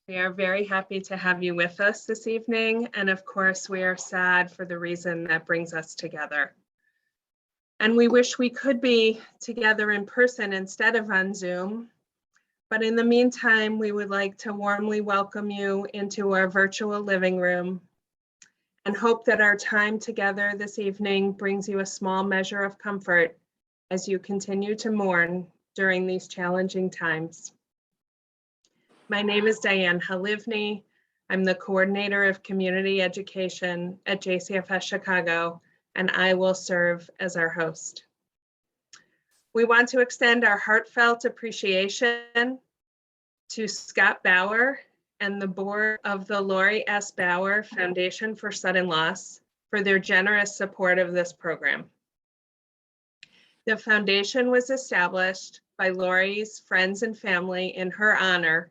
We are very happy to have you with us this evening, and of course, we are sad for the reason that brings us together. And we wish we could be together in person instead of on Zoom, but in the meantime, we would like to warmly welcome you into our virtual living room and hope that our time together this evening brings you a small measure of comfort as you continue to mourn during these challenging times. My name is Diane Halivni. I'm the coordinator of community education at Jcfs Chicago, and I will serve as our host. We want to extend our heartfelt appreciation to Scott Bauer and the board of the Lauri S. Bauer Foundation for Sudden Loss for their generous support of this program. The foundation was established by Lauri's friends and family in her honor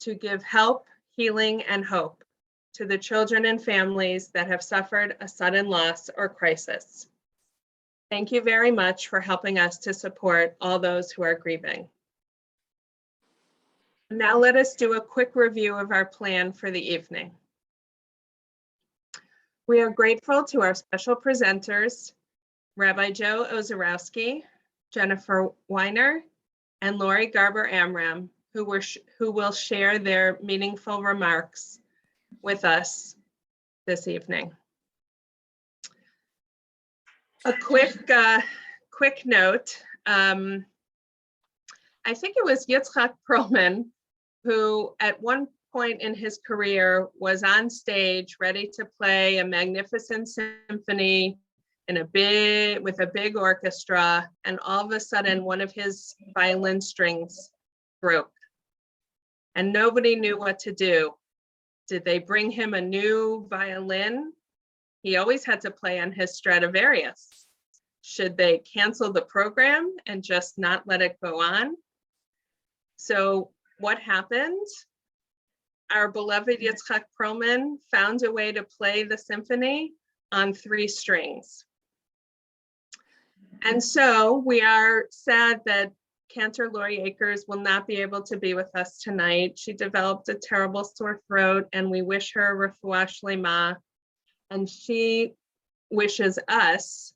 to give help, healing, and hope to the children and families that have suffered a sudden loss or crisis. Thank you very much for helping us to support all those who are grieving. Now let us do a quick review of our plan for the evening. We are grateful to our special presenters, Rabbi Joe Ozareski, Jennifer Weiner, and Lauri Garber Amram, who will share their meaningful remarks with us this evening. A quick note. I think it was Yitzhak Perlman who at one point in his career was on stage ready to play a magnificent symphony with a big orchestra, and all of a sudden one of his violin strings broke. And nobody knew what to do. Did they bring him a new violin? He always had to play on his Stradivarius. Should they cancel the program and just not let it go on? So what happened? Our beloved Yitzhak Perlman found a way to play the symphony on 3 strings. And so we are sad that Cantor Lauri Akers will not be able to be with us tonight. She developed a terrible sore throat, and we wish her refuah shlema. And she wishes us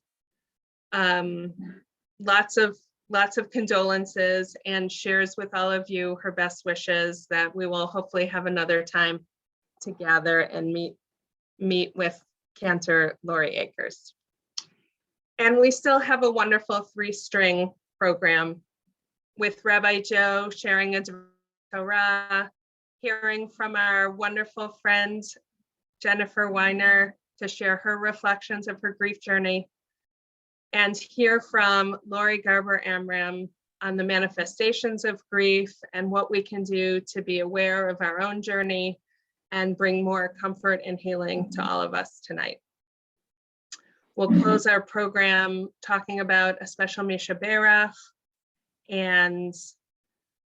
lots of condolences and shares with all of you her best wishes that we will hopefully have another time to gather and meet with Cantor Lauri Akers. And we still have a wonderful 3-string program with Rabbi Joe sharing a Torah, hearing from our wonderful friend, Jennifer Weiner, to share her reflections of her grief journey, and hear from Lauri Garber Amram on the manifestations of grief and what we can do to be aware of our own journey and bring more comfort and healing to all of us tonight. We'll close our program talking about a special Misha Bara. And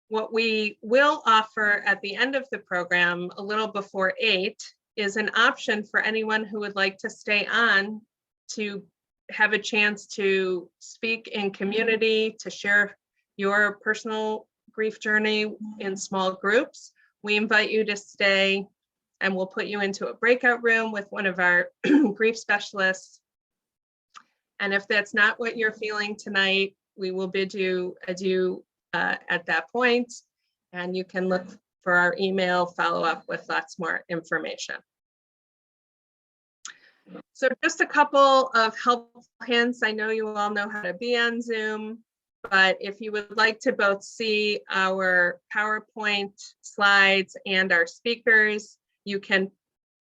what we will offer at the end of the program, a little before 8, is an option for anyone who would like to stay on to have a chance to speak in community, to share your personal grief journey in small groups. We invite you to stay, and we'll put you into a breakout room with one of our grief specialists. And if that's not what you're feeling tonight, we will bid you adieu at that point, and you can look for our email follow-up with lots more information. So just a couple of helpful hints. I know you all know how to be on Zoom, but if you would like to both see our PowerPoint slides and our speakers, you can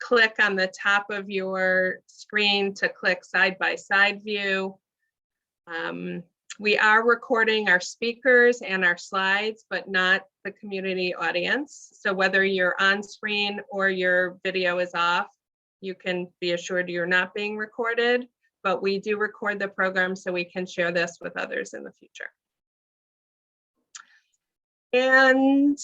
click on the top of your screen to click side-by-side view. We are recording our speakers and our slides, but not the community audience. So whether you're on screen or your video is off, you can be assured you're not being recorded, but we do record the program so we can share this with others in the future. And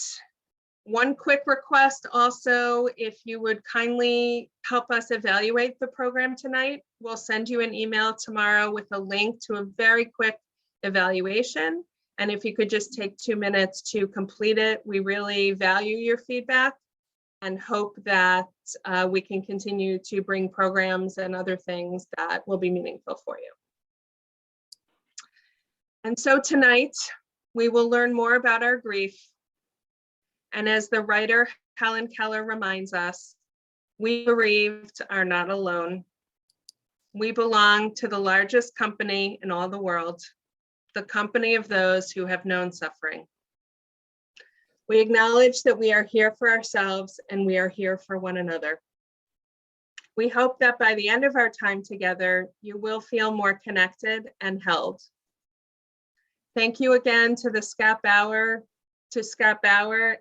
one quick request also, if you would kindly help us evaluate the program tonight, we'll send you an email tomorrow with a link to a very quick evaluation. And if you could just take 2 minutes to complete it, we really value your feedback. and hope that we can continue to bring programs and other things that will be meaningful for you. And so tonight, we will learn more about our grief. And as the writer Helen Keller reminds us, we bereaved are not alone. We belong to the largest company in all the world, the company of those who have known suffering. We acknowledge that we are here for ourselves and we are here for one another. We hope that by the end of our time together, you will feel more connected and held. Thank you again to Scott Bauer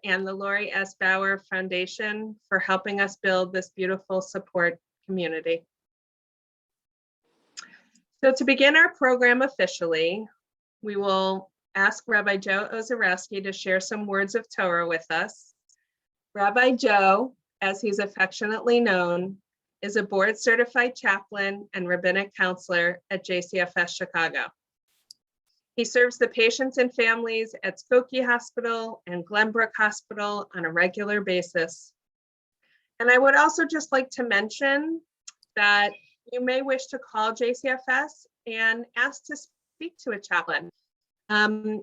and the Lauri S. Bauer Foundation for helping us build this beautiful support community. So to begin our program officially, we will ask Rabbi Joe Ozareski to share some words of Torah with us. Rabbi Joe, as he's affectionately known, is a board-certified chaplain and rabbinic counselor at Jcfs Chicago. He serves the patients and families at Skokie Hospital and Glenbrook Hospital on a regular basis. And I would also just like to mention that you may wish to call Jcfs and ask to speak to a chaplain.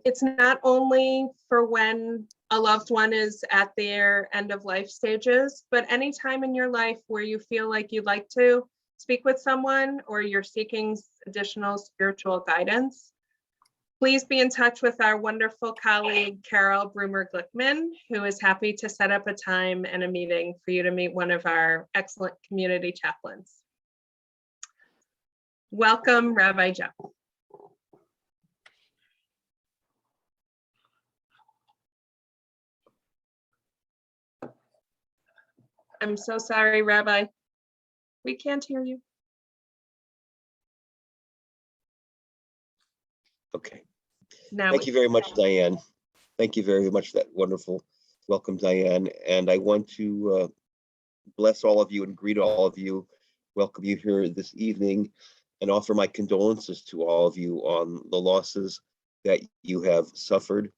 It's not only for when a loved one is at their end of life stages, but any time in your life where you feel like you'd like to speak with someone or you're seeking additional spiritual guidance, please be in touch with our wonderful colleague, Carol Brumer-Glickman, who is happy to set up a time and a meeting for you to meet one of our excellent community chaplains. Welcome, Rabbi Joe. I'm so sorry, Rabbi. We can't hear you. Okay. Now Thank you very much, Diane. Thank you very much for that wonderful welcome, Diane. And I want to bless all of you and greet all of you, welcome you here this evening, and offer my condolences to all of you on the losses that you have suffered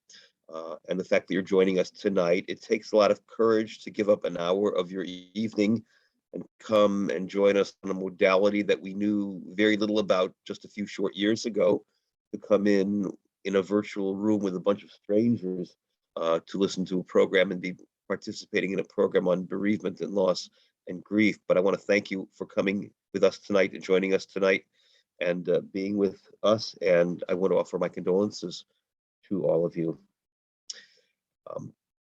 and the fact that you're joining us tonight. It takes a lot of courage to give up an hour of your evening and come and join us on a modality that we knew very little about just a few short years ago, to come in a virtual room with a bunch of strangers to listen to a program and be participating in a program on bereavement and loss and grief. But I want to thank you for coming with us tonight and joining us tonight and being with us. And I want to offer my condolences to all of you.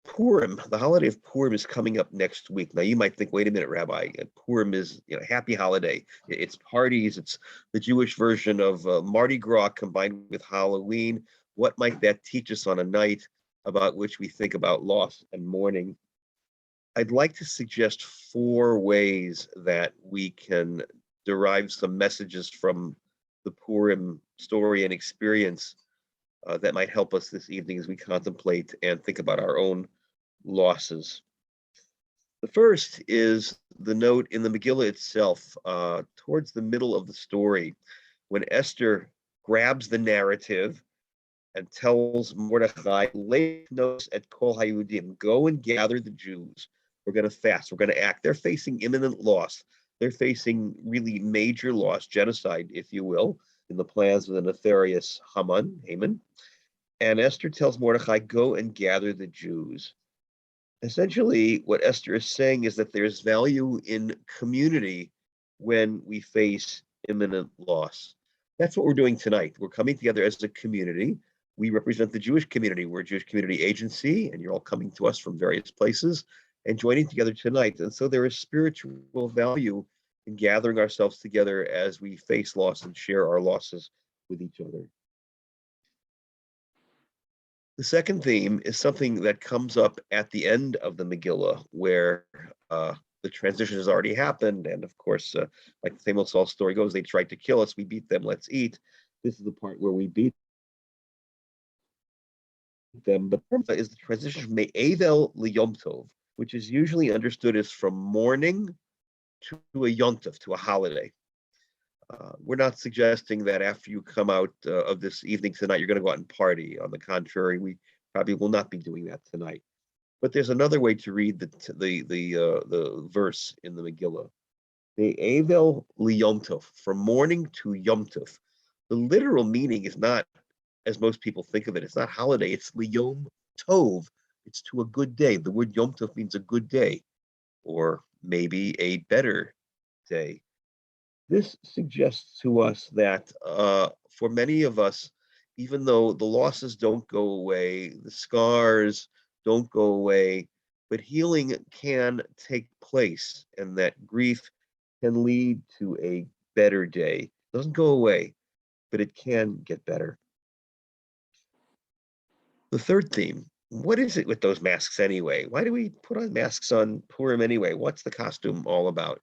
Purim, the holiday of Purim is coming up next week. Now you might think, wait a minute, Rabbi, Purim is a happy holiday. It's parties, it's the Jewish version of Mardi Gras combined with Halloween. What might that teach us on a night about which we think about loss and mourning? I'd like to suggest 4 ways that we can derive some messages from the Purim story and experience that might help us this evening as we contemplate and think about our own losses. The first is the note in the Megillah itself, towards the middle of the story, when Esther grabs the narrative and tells Mordechai, "Lay notes at Kol Hayudim, go and gather the Jews. We're going to fast. We're going to act." They're facing imminent loss. They're facing really major loss, genocide, if you will, in the plans of the nefarious Haman. And Esther tells Mordechai, "Go and gather the Jews." Essentially, what Esther is saying is that there's value in community when we face imminent loss. That's what we're doing tonight. We're coming together as a community. We represent the Jewish community. We're a Jewish community agency, and you're all coming to us from various places and joining together tonight. And so there is spiritual value in gathering ourselves together as we face loss and share our losses with each other. The second theme is something that comes up at the end of the Megillah, where the transition has already happened. And of course, like the famous Saul story goes, they tried to kill us, we beat them, let's eat. This is the part where we beat them. But is the transition from Me'avel Yom Tov, which is usually understood as from mourning to a Yom Tov, to a holiday. We're not suggesting that after you come out of this evening tonight, you're going to go out and party. On the contrary, we probably will not be doing that tonight. But there's another way to read the verse in the Megillah. Ve'evel liyom tov, from morning to Yom Tov. The literal meaning is not, as most people think of it, it's not holiday, it's liyom tov. It's to a good day. The word Yom Tov means a good day, or maybe a better day. This suggests to us that for many of us, even though the losses don't go away, the scars don't go away, but healing can take place, and that grief can lead to a better day. It doesn't go away, but it can get better. The third theme, what is it with those masks anyway? Why do we put on masks on Purim anyway? What's the costume all about?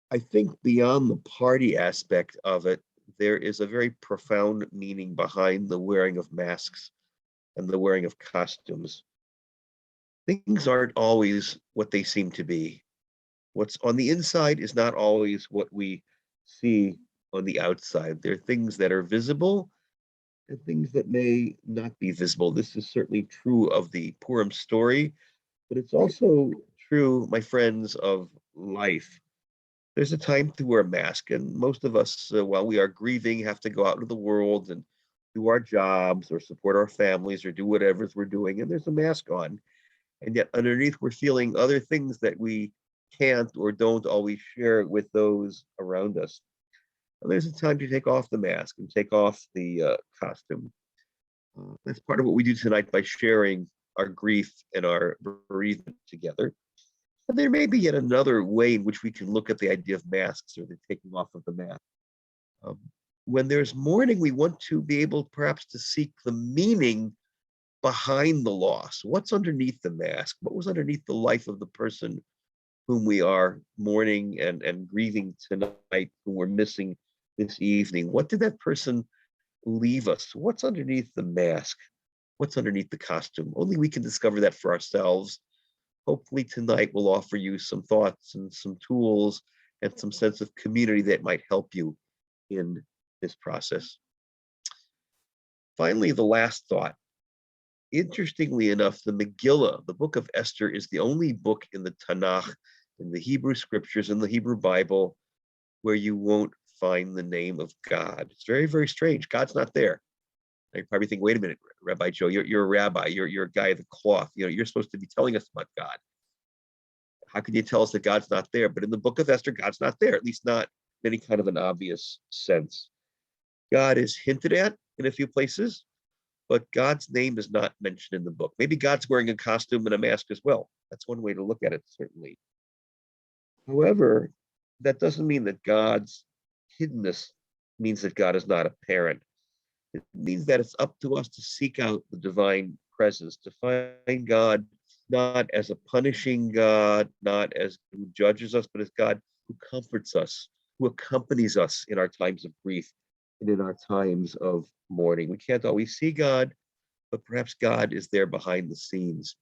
I think beyond the party aspect of it, there is a very profound meaning behind the wearing of masks and the wearing of costumes. Things aren't always what they seem to be. What's on the inside is not always what we see on the outside. There are things that are visible and things that may not be visible. This is certainly true of the Purim story, but it's also true, my friends, of life. There's a time to wear a mask, and most of us, while we are grieving, have to go out into the world and do our jobs or support our families or do whatever we're doing, and there's a mask on. And yet underneath, we're feeling other things that we can't or don't always share with those around us. And there's a time to take off the mask and take off the costume. That's part of what we do tonight by sharing our grief and our bereavement together. And there may be yet another way in which we can look at the idea of masks or the taking off of the mask. Um, when there's mourning, we want to be able perhaps to seek the meaning behind the loss. What's underneath the mask? What was underneath the life of the person whom we are mourning and grieving tonight, whom we're missing this evening? What did that person leave us? What's underneath the mask? What's underneath the costume? Only we can discover that for ourselves. Hopefully tonight will offer you some thoughts and some tools and some sense of community that might help you in this process. Finally, the last thought. Interestingly enough, the Megillah, the book of Esther, is the only book in the Tanakh, in the Hebrew scriptures, in the Hebrew Bible, where you won't find the name of God. It's very, very strange. God's not there. You probably think, wait a minute, Rabbi Joe, you're a rabbi, you're a guy of the cloth. You're supposed to be telling us about God. How can you tell us that God's not there? But in the book of Esther, God's not there, at least not in any kind of an obvious sense. God is hinted at in a few places, but God's name is not mentioned in the book. Maybe God's wearing a costume and a mask as well. That's one way to look at it, certainly. However, that doesn't mean that God's hiddenness means that God is not apparent. It means that it's up to us to seek out the divine presence, to find God not as a punishing God, not as who judges us, but as God who comforts us, who accompanies us in our times of grief and in our times of mourning. We can't always see God, but perhaps God is there behind the scenes.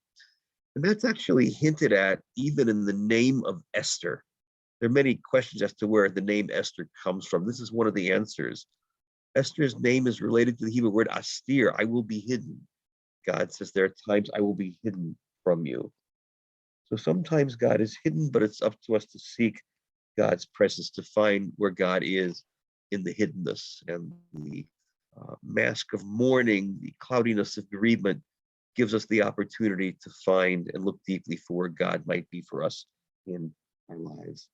And that's actually hinted at even in the name of Esther. There are many questions as to where the name Esther comes from. This is one of the answers. Esther's name is related to the Hebrew word astir, I will be hidden. God says there are times I will be hidden from you. So sometimes God is hidden, but it's up to us to seek God's presence, to find where God is in the hiddenness. And the mask of mourning, the cloudiness of bereavement gives us the opportunity to find and look deeply for where God might be for us in our lives.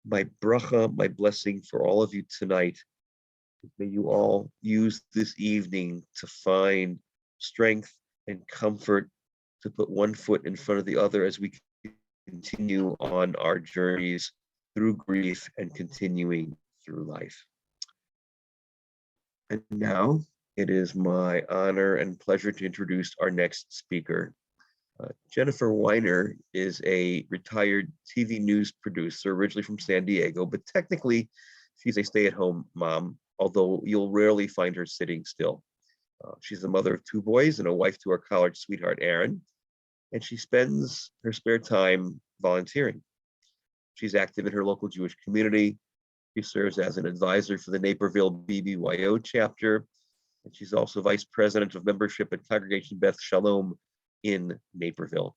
My bracha, my blessing for all of you tonight. May you all use this evening to find strength and comfort, to put one foot in front of the other as we continue on our journeys through grief and continuing through life. And now it is my honor and pleasure to introduce our next speaker. Jennifer Weiner is a retired TV news producer, originally from San Diego, but technically she's a stay-at-home mom, although you'll rarely find her sitting still. She's the mother of 2 boys and a wife to her college sweetheart, Aaron, and she spends her spare time volunteering. She's active in her local Jewish community. She serves as an advisor for the Naperville BBYO chapter, and she's also vice president of membership at Congregation Beth Shalom in Naperville.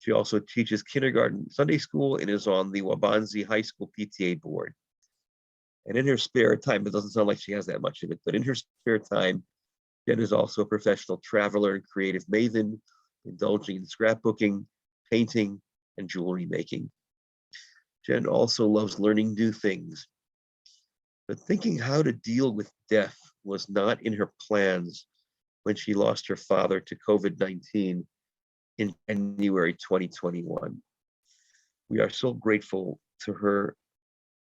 She also teaches kindergarten Sunday school and is on the Wabanzi High School PTA board. And in her spare time, it doesn't sound like she has that much of it, but in her spare time, Jen is also a professional traveler and creative maven, indulging in scrapbooking, painting, and jewelry making. Jen also loves learning new things, but thinking how to deal with death was not in her plans when she lost her father to COVID-19 in January 2021. We are so grateful to her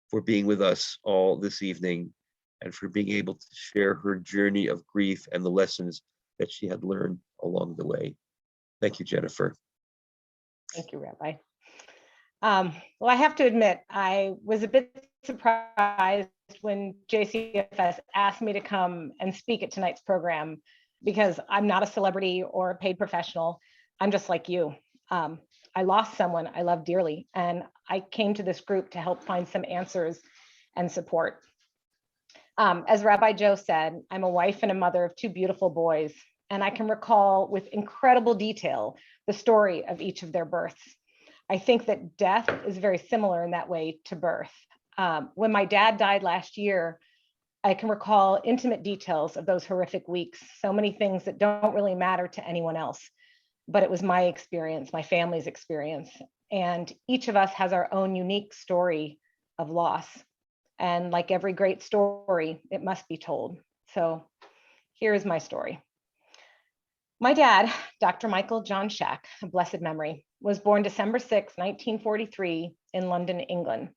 for being with us all this evening and for being able to share her journey of grief and the lessons that she had learned along the way. Thank you, Jennifer. Thank you, Rabbi. Well, I have to admit, I was a bit surprised when Jcfs asked me to come and speak at tonight's program, because I'm not a celebrity or a paid professional. I'm just like you. I lost someone I love dearly, and I came to this group to help find some answers and support. As Rabbi Joe said, I'm a wife and a mother of two beautiful boys, and I can recall with incredible detail the story of each of their births. I think that death is very similar in that way to birth. When my dad died last year, I can recall intimate details of those horrific weeks, so many things that don't really matter to anyone else. But it was my experience, my family's experience. And each of us has our own unique story of loss. And like every great story, it must be told. So here is my story. My dad, Dr. Michael John Shack, of blessed memory, was born December 6, 1943 in London, England.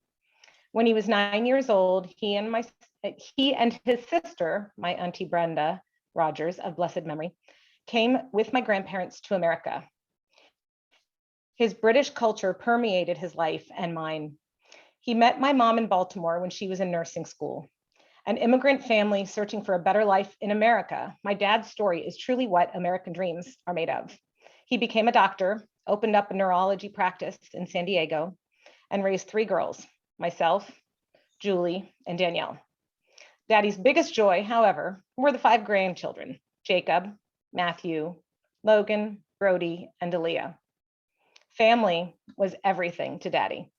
When he was 9 years old, he and his sister, my auntie Brenda Rogers of blessed memory, came with my grandparents to America. His British culture permeated his life and mine. He met my mom in Baltimore when she was in nursing school. An immigrant family searching for a better life in America, my dad's story is truly what American dreams are made of. He became a doctor, opened up a neurology practice in San Diego, and raised three girls, myself, Julie, and Danielle. Daddy's biggest joy, however, were the five grandchildren, Jacob, Matthew, Logan, Brody, and Aaliyah. Family was everything to Daddy.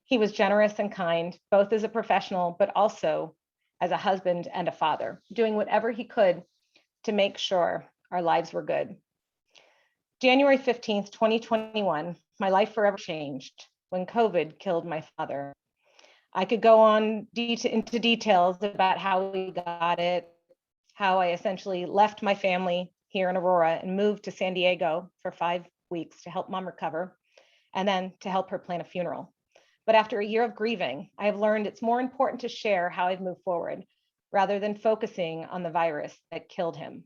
He was generous and kind, both as a professional, but also as a husband and a father, doing whatever he could to make sure our lives were good. January 15th, 2021, my life forever changed when COVID killed my father. I could go on into details about how we got it, how I essentially left my family here in Aurora and moved to San Diego for 5 weeks to help mom recover, and then to help her plan a funeral. But after a year of grieving, I have learned it's more important to share how I've moved forward rather than focusing on the virus that killed him.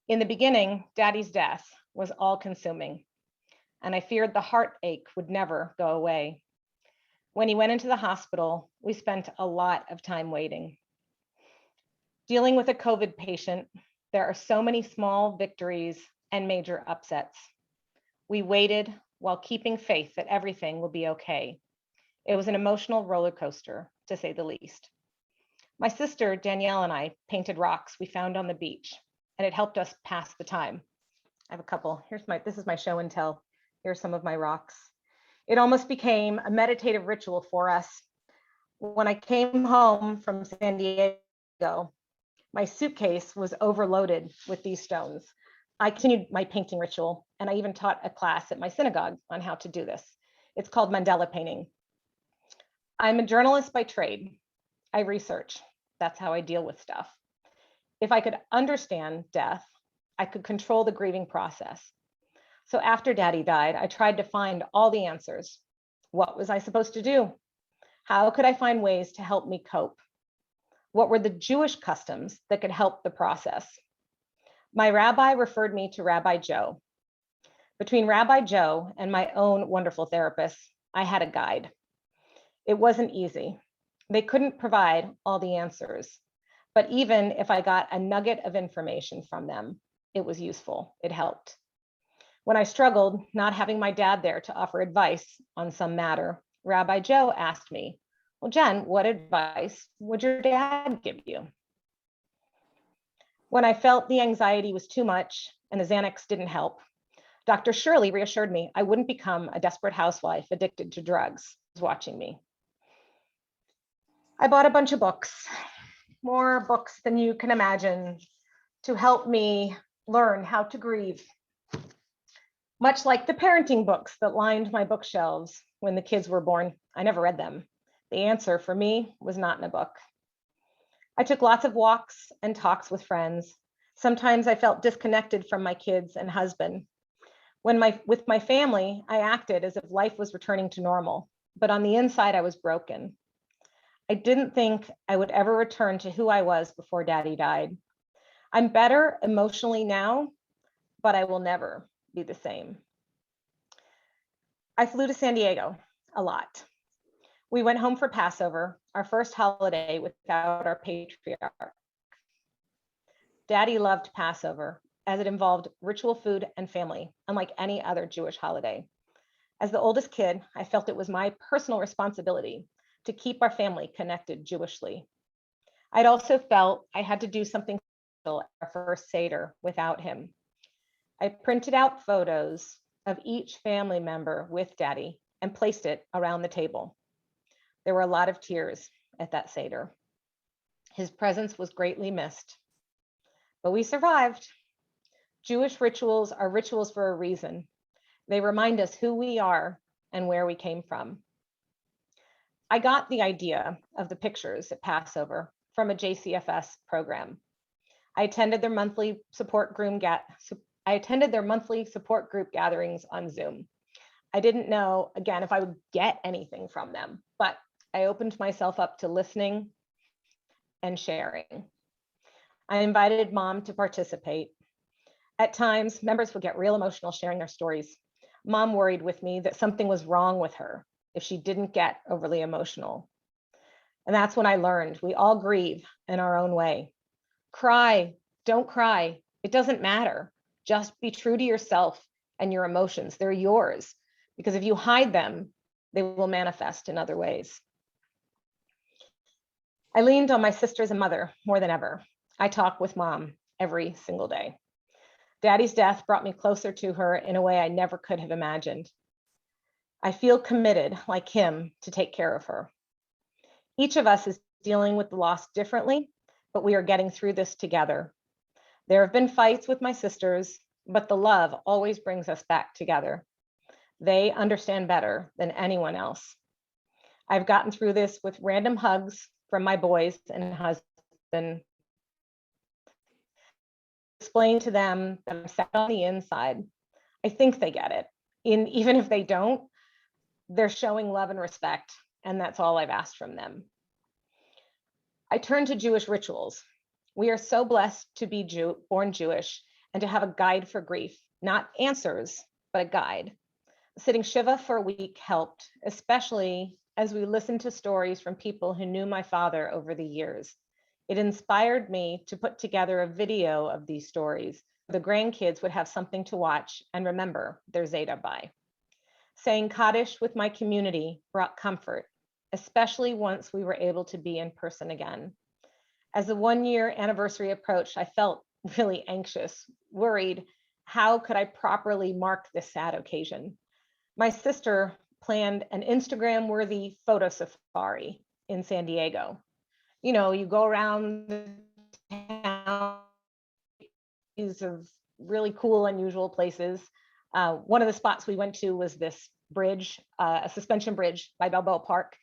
In the beginning, Daddy's death was all consuming, and I feared the heartache would never go away. When he went into the hospital, we spent a lot of time waiting. Dealing with a COVID patient, there are so many small victories and major upsets. We waited while keeping faith that everything will be okay. It was an emotional roller coaster, to say the least. My sister, Danielle, and I painted rocks we found on the beach, and it helped us pass the time. I have a couple. This is my show and tell. Here's some of my rocks. It almost became a meditative ritual for us. When I came home from San Diego, my suitcase was overloaded with these stones. I continued my painting ritual, and I even taught a class at my synagogue on how to do this. It's called mandala painting. I'm a journalist by trade. I research. That's how I deal with stuff. If I could understand death, I could control the grieving process. So after Daddy died, I tried to find all the answers. What was I supposed to do? How could I find ways to help me cope? What were the Jewish customs that could help the process? My rabbi referred me to Rabbi Joe. Between Rabbi Joe and my own wonderful therapist, I had a guide. It wasn't easy. They couldn't provide all the answers, but even if I got a nugget of information from them, it was useful. It helped. When I struggled, not having my dad there to offer advice on some matter, Rabbi Joe asked me, "Well, Jen, what advice would your dad give you?" When I felt the anxiety was too much and the Xanax didn't help, Dr. Shirley reassured me I wouldn't become a desperate housewife addicted to drugs. She was watching me. I bought a bunch of books, more books than you can imagine, to help me learn how to grieve. Much like the parenting books that lined my bookshelves when the kids were born, I never read them. The answer for me was not in a book. I took lots of walks and talks with friends. Sometimes I felt disconnected from my kids and husband. With my family, I acted as if life was returning to normal, but on the inside, I was broken. I didn't think I would ever return to who I was before Daddy died. I'm better emotionally now, but I will never be the same. I flew to San Diego a lot. We went home for Passover, our first holiday without our patriarch. Daddy loved Passover as it involved ritual food and family, unlike any other Jewish holiday. As the oldest kid, I felt it was my personal responsibility to keep our family connected Jewishly. I'd also felt I had to do something special at our first Seder without him. I printed out photos of each family member with Daddy and placed it around the table. There were a lot of tears at that Seder. His presence was greatly missed, but we survived. Jewish rituals are rituals for a reason. They remind us who we are and where we came from. I got the idea of the pictures at Passover from a Jcfs program. I attended their monthly support group gatherings on Zoom. I didn't know, again, if I would get anything from them, but I opened myself up to listening and sharing. I invited Mom to participate. At times, members would get real emotional sharing their stories. Mom worried with me that something was wrong with her if she didn't get overly emotional. And that's when I learned we all grieve in our own way. Cry, don't cry. It doesn't matter. Just be true to yourself and your emotions. They're yours, because if you hide them, they will manifest in other ways. I leaned on my sisters and mother more than ever. I talk with Mom every single day. Daddy's death brought me closer to her in a way I never could have imagined. I feel committed, like him, to take care of her. Each of us is dealing with the loss differently, but we are getting through this together. There have been fights with my sisters, but the love always brings us back together. They understand better than anyone else. I've gotten through this with random hugs from my boys and husband. Explain to them that I'm sad on the inside. I think they get it. Even if they don't, they're showing love and respect, and that's all I've asked from them. I turn to Jewish rituals. We are so blessed to be born Jewish and to have a guide for grief, not answers, but a guide. Sitting Shiva for a week helped, especially as we listened to stories from people who knew my father over the years. It inspired me to put together a video of these stories. The grandkids would have something to watch and remember their Zeta by. Saying Kaddish with my community brought comfort, especially once we were able to be in person again. As the 1-year anniversary approached, I felt really anxious, worried, how could I properly mark this sad occasion? My sister planned an Instagram-worthy photo safari in San Diego. You know, you go around the town of really cool, unusual places. One of the spots we went to was this bridge, a suspension bridge by Balboa Park.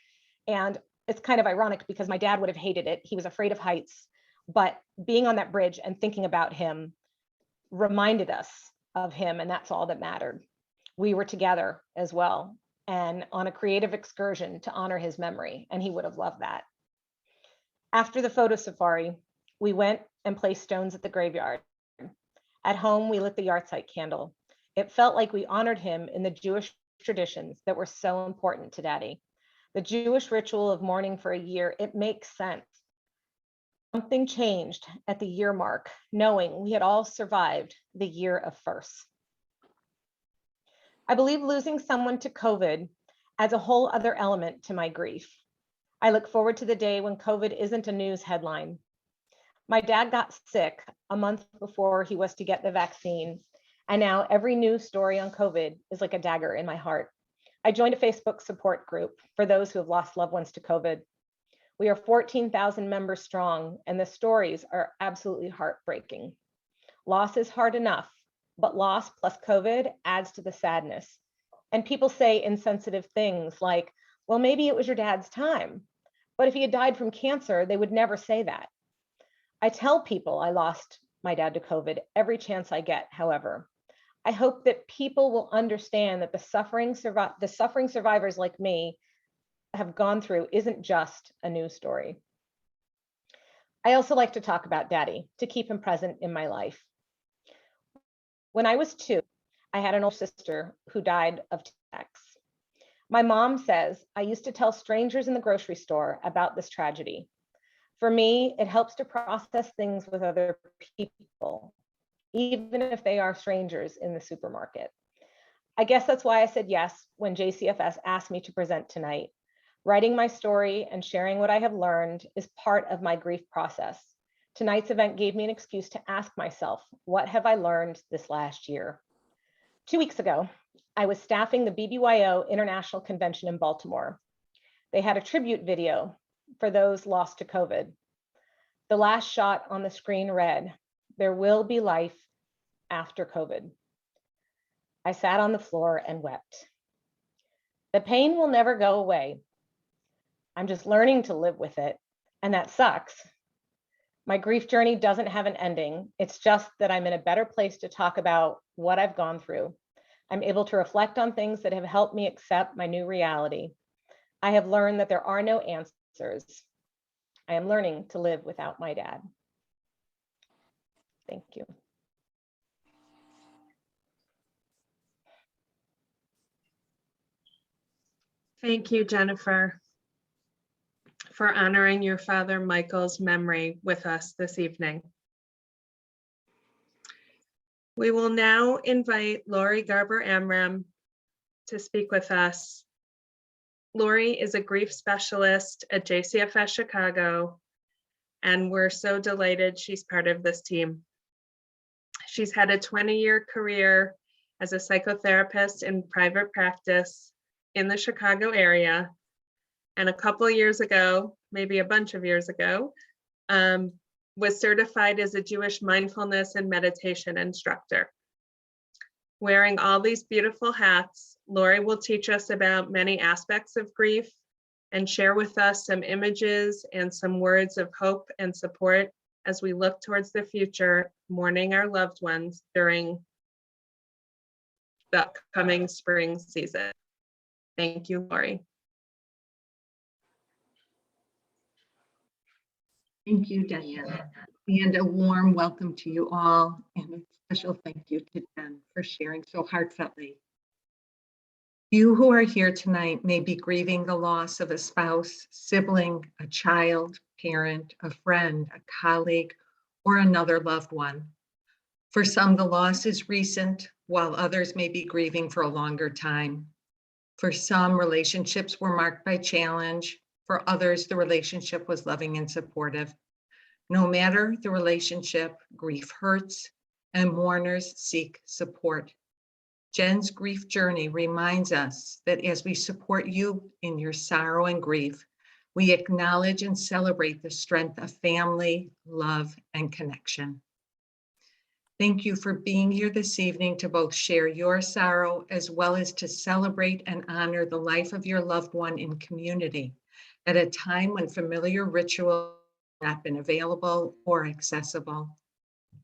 And it's kind of ironic because my dad would have hated it. He was afraid of heights, but being on that bridge and thinking about him reminded us of him, and that's all that mattered. We were together as well and on a creative excursion to honor his memory, and he would have loved that. After the photo safari, we went and placed stones at the graveyard. At home, we lit the yahrzeit candle. It felt like we honored him in the Jewish traditions that were so important to Daddy. The Jewish ritual of mourning for a year, it makes sense. Something changed at the year mark, knowing we had all survived the year of firsts. I believe losing someone to COVID adds a whole other element to my grief. I look forward to the day when COVID isn't a news headline. My dad got sick a month before he was to get the vaccine, and now every news story on COVID is like a dagger in my heart. I joined a Facebook support group for those who have lost loved ones to COVID. We are 14,000 members strong, and the stories are absolutely heartbreaking. Loss is hard enough, but loss plus COVID adds to the sadness. And people say insensitive things like, well, maybe it was your dad's time. But if he had died from cancer, they would never say that. I tell people I lost my dad to COVID every chance I get, however. I hope that people will understand that the suffering survivors like me have gone through isn't just a news story. I also like to talk about Daddy to keep him present in my life. When I was 2, I had an older sister who died of TX. My mom says I used to tell strangers in the grocery store about this tragedy. For me, it helps to process things with other people, even if they are strangers in the supermarket. I guess that's why I said yes when Jcfs asked me to present tonight. Writing my story and sharing what I have learned is part of my grief process. Tonight's event gave me an excuse to ask myself, what have I learned this last year? 2 weeks ago, I was staffing the BBYO International Convention in Baltimore. They had a tribute video for those lost to COVID. The last shot on the screen read, "There will be life after COVID." I sat on the floor and wept. The pain will never go away. I'm just learning to live with it, and that sucks. My grief journey doesn't have an ending. It's just that I'm in a better place to talk about what I've gone through. I'm able to reflect on things that have helped me accept my new reality. I have learned that there are no answers. I am learning to live without my dad. Thank you. Thank you, Jennifer, for honoring your father Michael's memory with us this evening. We will now invite Lauri Garber Amram to speak with us. Lauri is a grief specialist at Jcfs Chicago, and we're so delighted she's part of this team. She's had a 20-year career as a psychotherapist in private practice in the Chicago area. And a couple of years ago, maybe a bunch of years ago, was certified as a Jewish mindfulness and meditation instructor. Wearing all these beautiful hats, Lauri will teach us about many aspects of grief and share with us some images and some words of hope and support as we look towards the future, mourning our loved ones during the upcoming spring season. Thank you, Lauri. Thank you, Diane, and a warm welcome to you all, and a special thank you to Jen for sharing so heartfeltly. You who are here tonight may be grieving the loss of a spouse, sibling, a child, parent, a friend, a colleague, or another loved one. For some, the loss is recent, while others may be grieving for a longer time. For some, relationships were marked by challenge. For others, the relationship was loving and supportive. No matter the relationship, grief hurts, and mourners seek support. Jen's grief journey reminds us that as we support you in your sorrow and grief, we acknowledge and celebrate the strength of family, love, and connection. Thank you for being here this evening to both share your sorrow as well as to celebrate and honor the life of your loved one in community at a time when familiar rituals have not been available or accessible.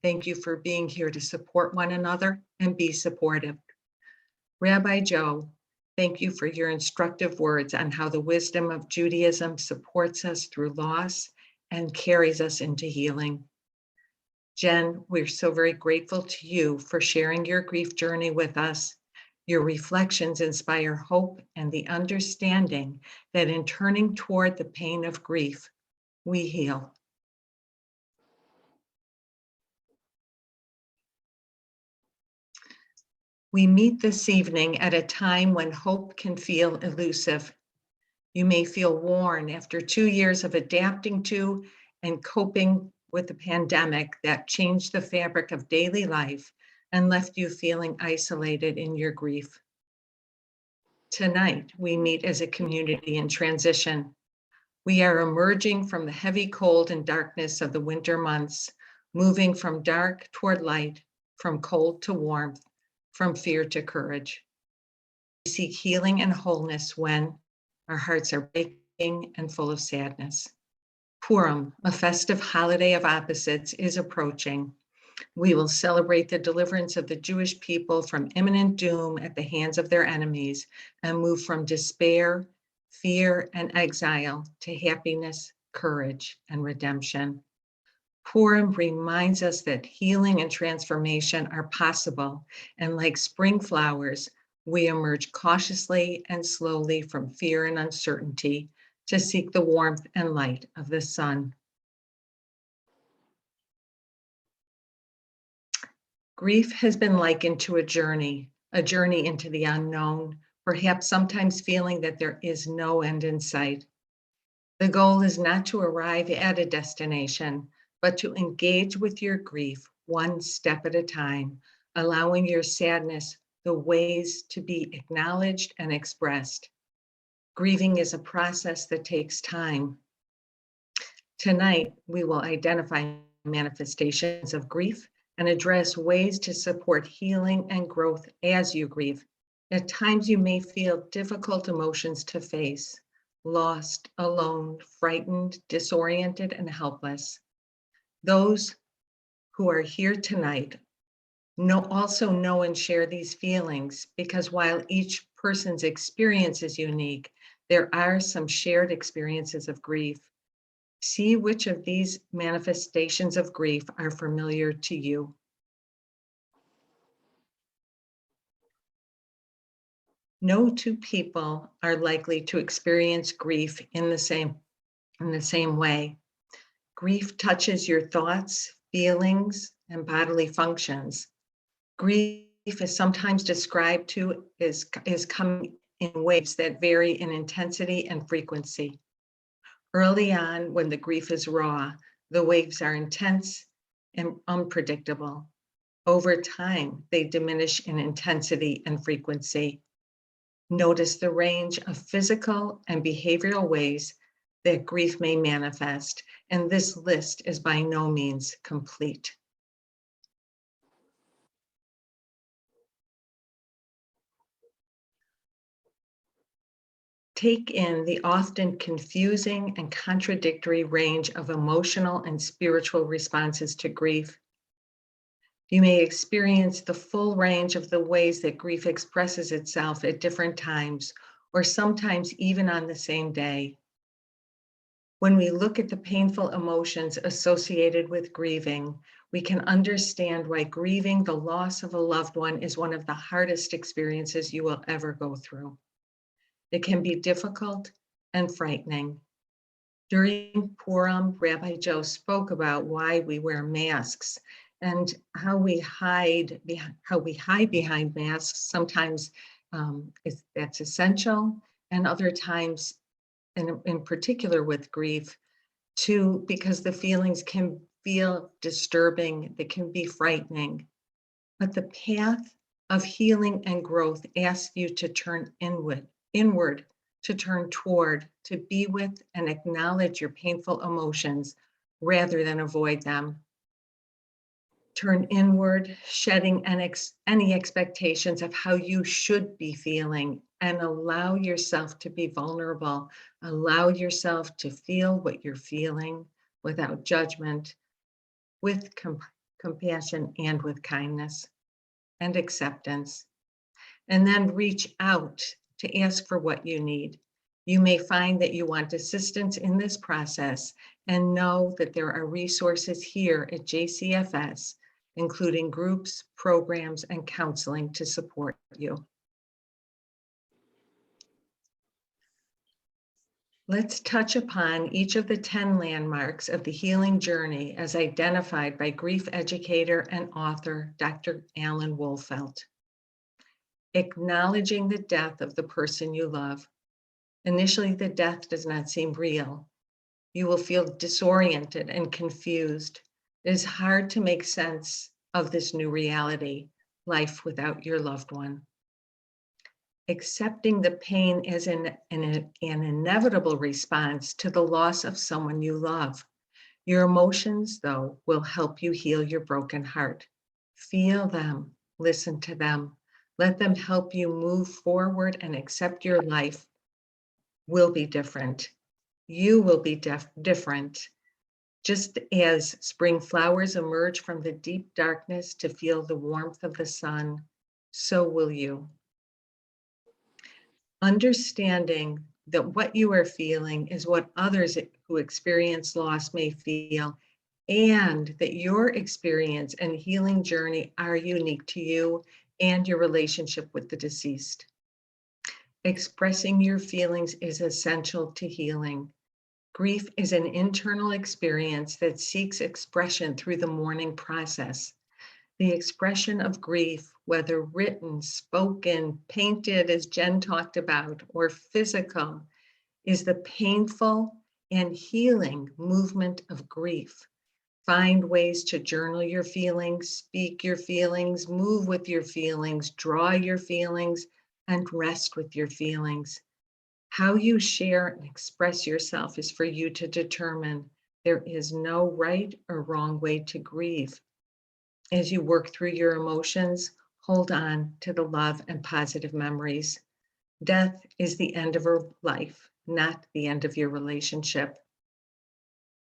Thank you for being here to support one another and be supportive. Rabbi Joe, thank you for your instructive words on how the wisdom of Judaism supports us through loss and carries us into healing. Jen, we're so very grateful to you for sharing your grief journey with us. Your reflections inspire hope and the understanding that in turning toward the pain of grief, we heal. We meet this evening at a time when hope can feel elusive. You may feel worn after 2 years of adapting to and coping with the pandemic that changed the fabric of daily life and left you feeling isolated in your grief. Tonight, we meet as a community in transition. We are emerging from the heavy cold and darkness of the winter months, moving from dark toward light, from cold to warmth, from fear to courage. We seek healing and wholeness when our hearts are breaking and full of sadness. Purim, a festive holiday of opposites, is approaching. We will celebrate the deliverance of the Jewish people from imminent doom at the hands of their enemies and move from despair, fear, and exile to happiness, courage, and redemption. Purim reminds us that healing and transformation are possible, and like spring flowers, we emerge cautiously and slowly from fear and uncertainty to seek the warmth and light of the sun. Grief has been likened to a journey into the unknown, perhaps sometimes feeling that there is no end in sight. The goal is not to arrive at a destination, but to engage with your grief one step at a time, allowing your sadness the ways to be acknowledged and expressed. Grieving is a process that takes time. Tonight, we will identify manifestations of grief and address ways to support healing and growth as you grieve. At times, you may feel difficult emotions to face, lost, alone, frightened, disoriented, and helpless. Those who are here tonight also know and share these feelings, because while each person's experience is unique, there are some shared experiences of grief. See which of these manifestations of grief are familiar to you. No two people are likely to experience grief in the same way. Grief touches your thoughts, feelings, and bodily functions. Grief is sometimes described as coming in waves that vary in intensity and frequency. Early on, when the grief is raw, the waves are intense and unpredictable. Over time, they diminish in intensity and frequency. Notice the range of physical and behavioral ways that grief may manifest, and this list is by no means complete. Take in the often confusing and contradictory range of emotional and spiritual responses to grief. You may experience the full range of the ways that grief expresses itself at different times, or sometimes even on the same day. When we look at the painful emotions associated with grieving, we can understand why grieving the loss of a loved one is one of the hardest experiences you will ever go through. It can be difficult and frightening. During Purim, Rabbi Joe spoke about why we wear masks and how we hide behind masks. Sometimes that's essential, and other times, in particular with grief, too, because the feelings can feel disturbing, they can be frightening. But the path of healing and growth asks you to turn inward, to turn toward, to be with and acknowledge your painful emotions rather than avoid them. Turn inward, shedding any expectations of how you should be feeling, and allow yourself to be vulnerable. Allow yourself to feel what you're feeling without judgment, with compassion and with kindness and acceptance. And then reach out to ask for what you need. You may find that you want assistance in this process, and know that there are resources here at Jcfs, including groups, programs, and counseling to support you. Let's touch upon each of the 10 landmarks of the healing journey as identified by grief educator and author, Dr. Alan Wolfelt. Acknowledging the death of the person you love. Initially, the death does not seem real. You will feel disoriented and confused. It is hard to make sense of this new reality, life without your loved one. Accepting the pain as an inevitable response to the loss of someone you love. Your emotions, though, will help you heal your broken heart. Feel them, listen to them, let them help you move forward and accept your life will be different. You will be different. Just as spring flowers emerge from the deep darkness to feel the warmth of the sun, so will you. Understanding that what you are feeling is what others who experience loss may feel, and that your experience and healing journey are unique to you and your relationship with the deceased. Expressing your feelings is essential to healing. Grief is an internal experience that seeks expression through the mourning process. The expression of grief, whether written, spoken, painted, as Jen talked about, or physical, is the painful and healing movement of grief. Find ways to journal your feelings, speak your feelings, move with your feelings, draw your feelings, and rest with your feelings. How you share and express yourself is for you to determine. There is no right or wrong way to grieve. As you work through your emotions, hold on to the love and positive memories. Death is the end of a life, not the end of your relationship.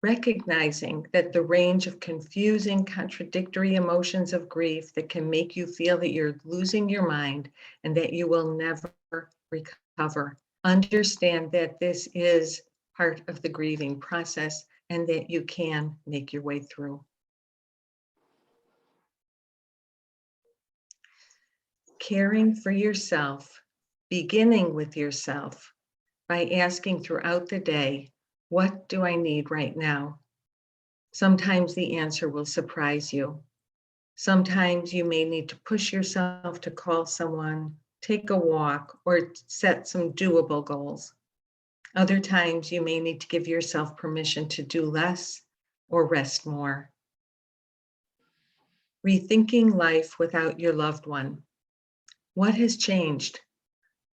Recognizing that the range of confusing, contradictory emotions of grief that can make you feel that you're losing your mind and that you will never recover. Understand that this is part of the grieving process and that you can make your way through. Caring for yourself, beginning with yourself by asking throughout the day, what do I need right now? Sometimes the answer will surprise you. Sometimes you may need to push yourself to call someone, take a walk, or set some doable goals. Other times you may need to give yourself permission to do less or rest more. Rethinking life without your loved one. What has changed?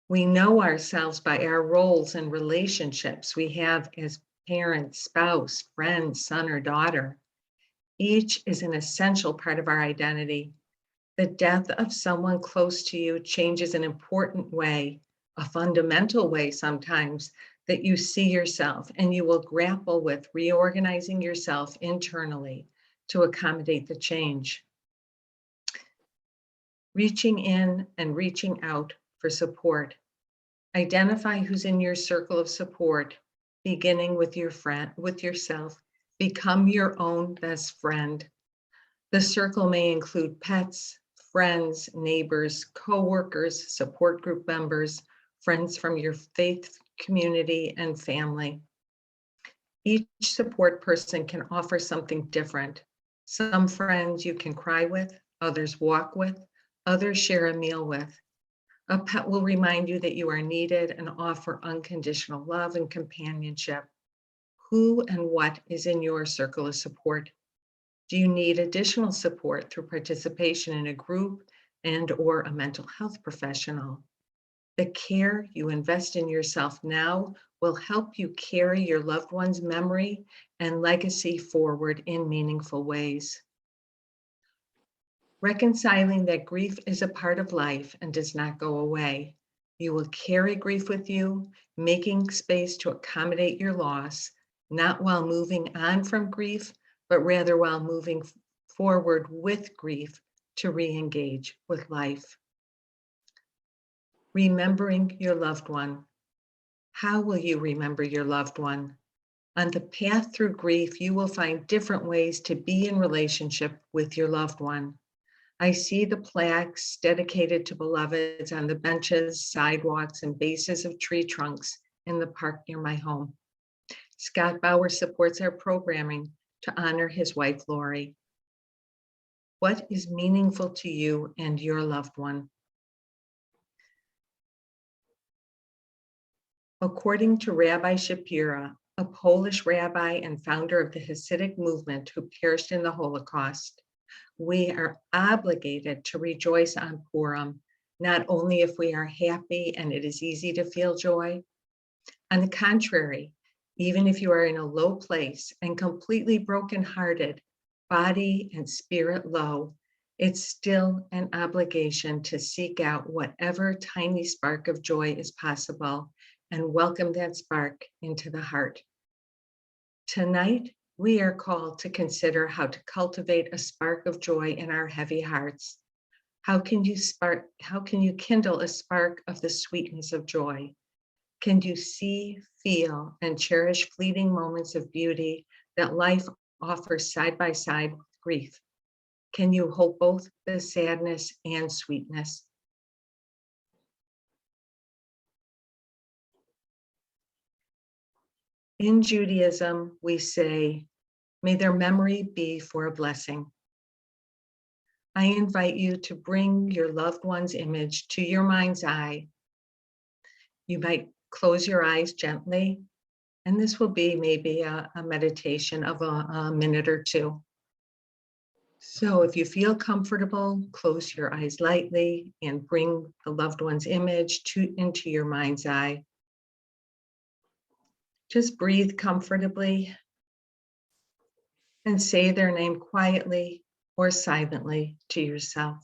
We know ourselves by our roles and relationships we have as parent, spouse, friend, son, or daughter. Each is an essential part of our identity. The death of someone close to you changes an important way, a fundamental way sometimes, that you see yourself, and you will grapple with reorganizing yourself internally to accommodate the change. Reaching in and reaching out for support. Identify who's in your circle of support, beginning with your friend, with yourself. Become your own best friend. The circle may include pets, friends, neighbors, co-workers, support group members, friends from your faith community, and family. Each support person can offer something different. Some friends you can cry with, others walk with, others share a meal with. A pet will remind you that you are needed and offer unconditional love and companionship. Who and what is in your circle of support? Do you need additional support through participation in a group and/or a mental health professional? The care you invest in yourself now will help you carry your loved one's memory and legacy forward in meaningful ways. Reconciling that grief is a part of life and does not go away. You will carry grief with you, making space to accommodate your loss, not while moving on from grief, but rather while moving forward with grief to re-engage with life. Remembering your loved one. How will you remember your loved one? On the path through grief, you will find different ways to be in relationship with your loved one. I see the plaques dedicated to beloveds on the benches, sidewalks, and bases of tree trunks in the park near my home. Scott Bauer supports our programming to honor his wife, Lauri. What is meaningful to you and your loved one? According to Rabbi Shapira, a Polish rabbi and founder of the Hasidic movement who perished in the Holocaust, we are obligated to rejoice on Purim, not only if we are happy and it is easy to feel joy. On the contrary, even if you are in a low place and completely brokenhearted, body and spirit low, it's still an obligation to seek out whatever tiny spark of joy is possible and welcome that spark into the heart. Tonight, we are called to consider how to cultivate a spark of joy in our heavy hearts. How can you kindle a spark of the sweetness of joy? Can you see, feel, and cherish fleeting moments of beauty that life offers side by side with grief? Can you hold both the sadness and sweetness? In Judaism, we say, may their memory be for a blessing. I invite you to bring your loved one's image to your mind's eye. You might close your eyes gently, and this will be maybe a meditation of a minute or two. So if you feel comfortable, close your eyes lightly and bring the loved one's image into your mind's eye. Just breathe comfortably and say their name quietly or silently to yourself.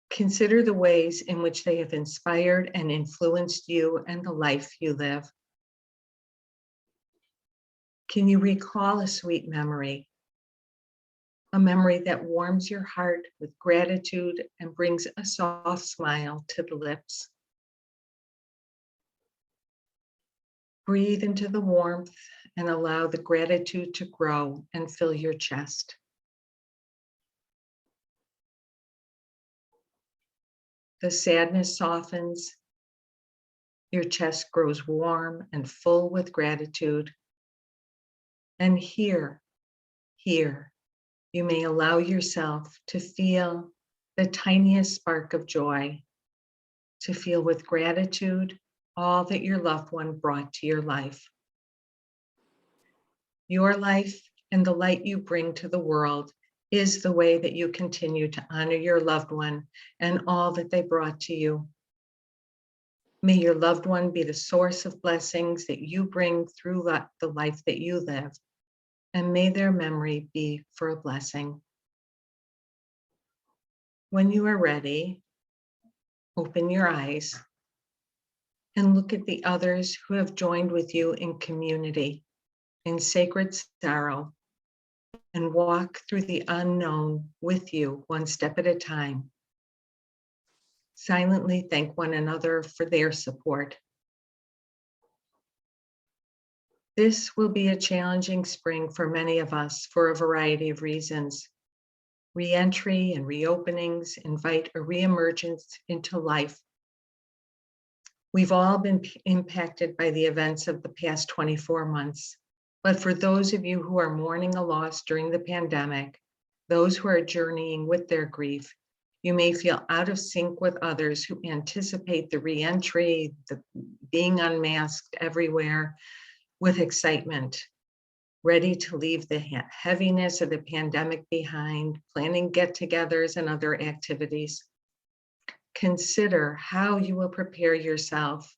Consider the ways in which they have inspired and influenced you and the life you live. Can you recall a sweet memory? A memory that warms your heart with gratitude and brings a soft smile to the lips. Breathe into the warmth and allow the gratitude to grow and fill your chest. The sadness softens, your chest grows warm and full with gratitude. And here, you may allow yourself to feel the tiniest spark of joy, to feel with gratitude all that your loved one brought to your life. Your life and the light you bring to the world is the way that you continue to honor your loved one and all that they brought to you. May your loved one be the source of blessings that you bring through the life that you live, and may their memory be for a blessing. When you are ready, open your eyes and look at the others who have joined with you in community, in sacred sorrow, and walk through the unknown with you one step at a time. Silently thank one another for their support. This will be a challenging spring for many of us for a variety of reasons. Re-entry and reopenings invite a reemergence into life. We've all been impacted by the events of the past 24 months. But for those of you who are mourning a loss during the pandemic, those who are journeying with their grief, you may feel out of sync with others who anticipate the re-entry, the being unmasked everywhere with excitement, ready to leave the heaviness of the pandemic behind, planning get-togethers and other activities. Consider how you will prepare yourself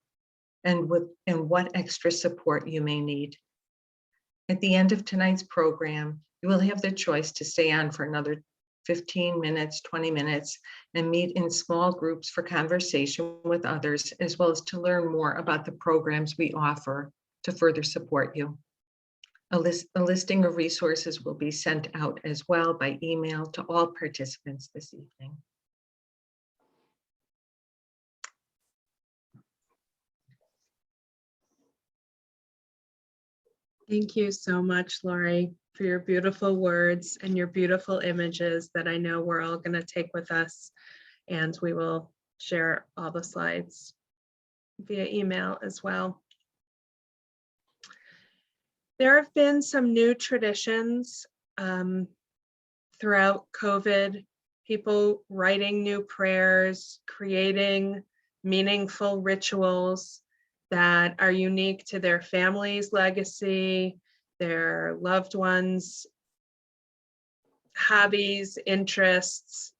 and what extra support you may need. At the end of tonight's program, you will have the choice to stay on for another 15 minutes, 20 minutes, and meet in small groups for conversation with others, as well as to learn more about the programs we offer to further support you. A listing of resources will be sent out as well by email to all participants this evening. Thank you so much, Lauri, for your beautiful words and your beautiful images that I know we're all going to take with us, and we will share all the slides via email as well. There have been some new traditions throughout COVID, people writing new prayers, creating meaningful rituals, that are unique to their family's legacy, their loved ones' hobbies, interests.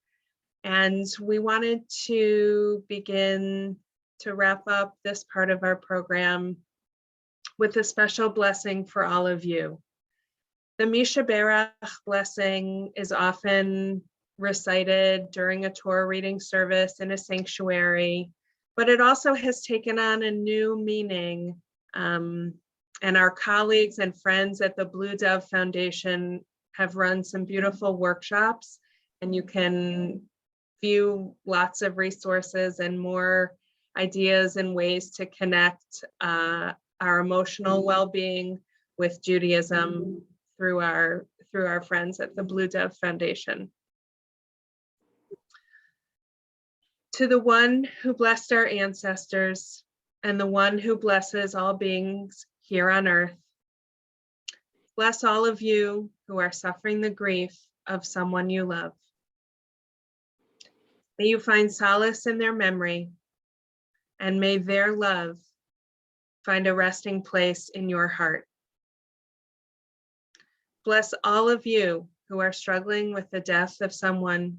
And we wanted to begin to wrap up this part of our program with a special blessing for all of you. The Misha Bara blessing is often recited during a Torah reading service in a sanctuary, but it also has taken on a new meaning. And our colleagues and friends at the Blue Dove Foundation have run some beautiful workshops, and you can view lots of resources and more ideas and ways to connect our emotional well-being with Judaism through our friends at the Blue Dove Foundation. To the one who blessed our ancestors and the one who blesses all beings here on earth, bless all of you who are suffering the grief of someone you love. May you find solace in their memory, and may their love find a resting place in your heart. Bless all of you who are struggling with the death of someone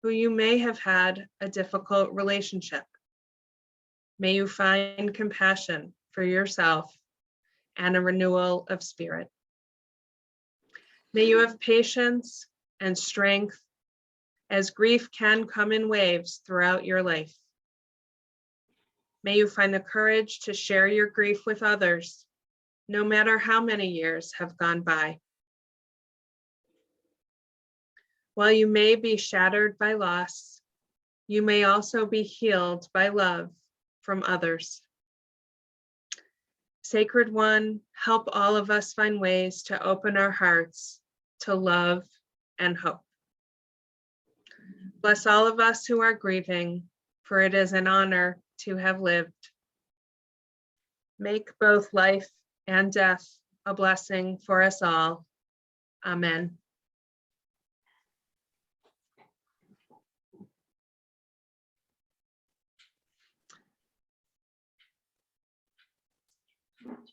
who you may have had a difficult relationship. May you find compassion for yourself and a renewal of spirit. May you have patience and strength, as grief can come in waves throughout your life. May you find the courage to share your grief with others, no matter how many years have gone by. While you may be shattered by loss, you may also be healed by love from others. Sacred One, help all of us find ways to open our hearts to love and hope. Bless all of us who are grieving, for it is an honor to have lived. Make both life and death a blessing for us all. Amen.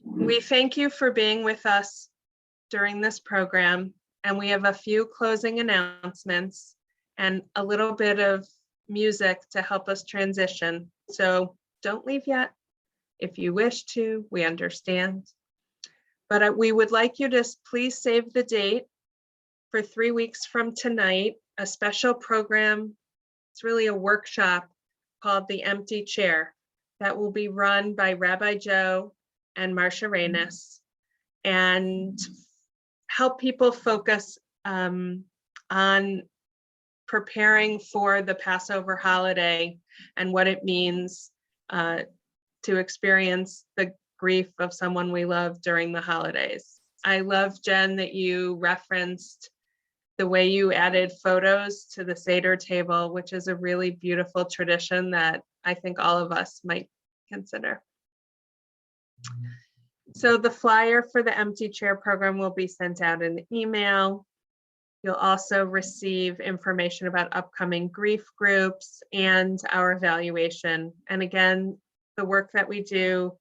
We thank you for being with us during this program, and we have a few closing announcements and a little bit of music to help us transition. So don't leave yet. If you wish to, we understand. But we would like you to please save the date for 3 weeks from tonight, a special program. It's really a workshop called The Empty Chair that will be run by Rabbi Joe and Marcia Reynes, and help people focus on preparing for the Passover holiday and what it means to experience the grief of someone we love during the holidays. I love, Jen, that you referenced the way you added photos to the Seder table, which is a really beautiful tradition that I think all of us might consider. So the flyer for the Empty Chair program will be sent out in the email. You'll also receive information about upcoming grief groups and our evaluation. And again, the work that we do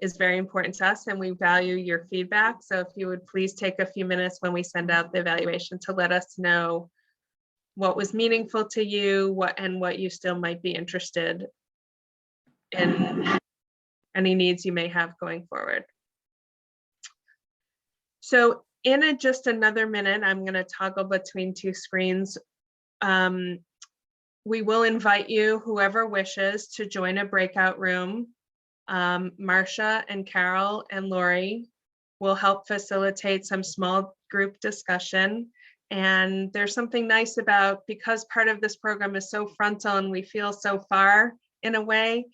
is very important to us, and we value your feedback. So if you would please take a few minutes when we send out the evaluation to let us know what was meaningful to you, what you still might be interested in, any needs you may have going forward. So in just another minute, I'm going to toggle between two screens. We will invite you, whoever wishes, to join a breakout room. Marcia and Carol and Lauri will help facilitate some small group discussion. And there's something nice about, because part of this program is so frontal and we feel so far in a way,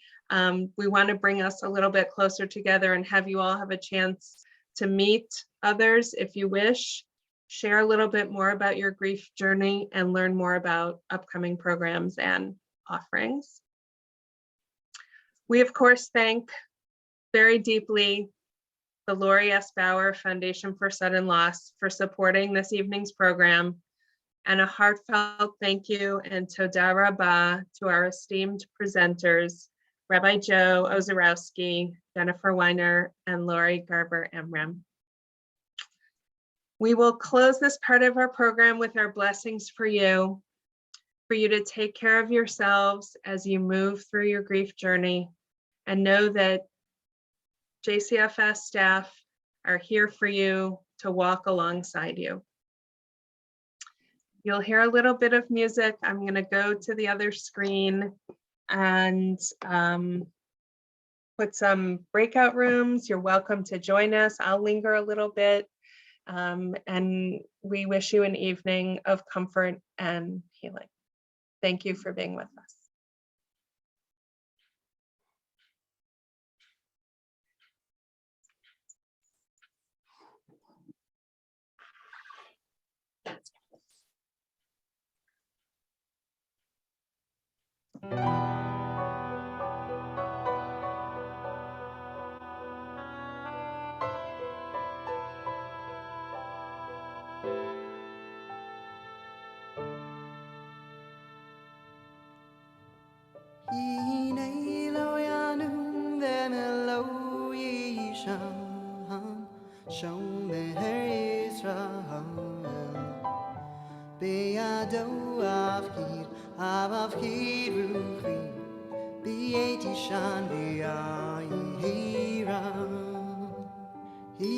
we want to bring us a little bit closer together and have you all have a chance to meet others if you wish, share a little bit more about your grief journey, and learn more about upcoming programs and offerings. We, of course, thank very deeply the Lauri S. Bauer Foundation for Sudden Loss for supporting this evening's program, and a heartfelt thank you and toda rabah to our esteemed presenters, Rabbi Joe Ozareski, Jennifer Weiner, and Lauri Garber Emram. We will close this part of our program with our blessings for you to take care of yourselves as you move through your grief journey, and know that JCFS staff are here for you to walk alongside you. You'll hear a little bit of music. I'm going to go to the other screen and put some breakout rooms. You're welcome to join us. I'll linger a little bit. And we wish you an evening of comfort and healing. Thank you for being with us. Be 80 shan be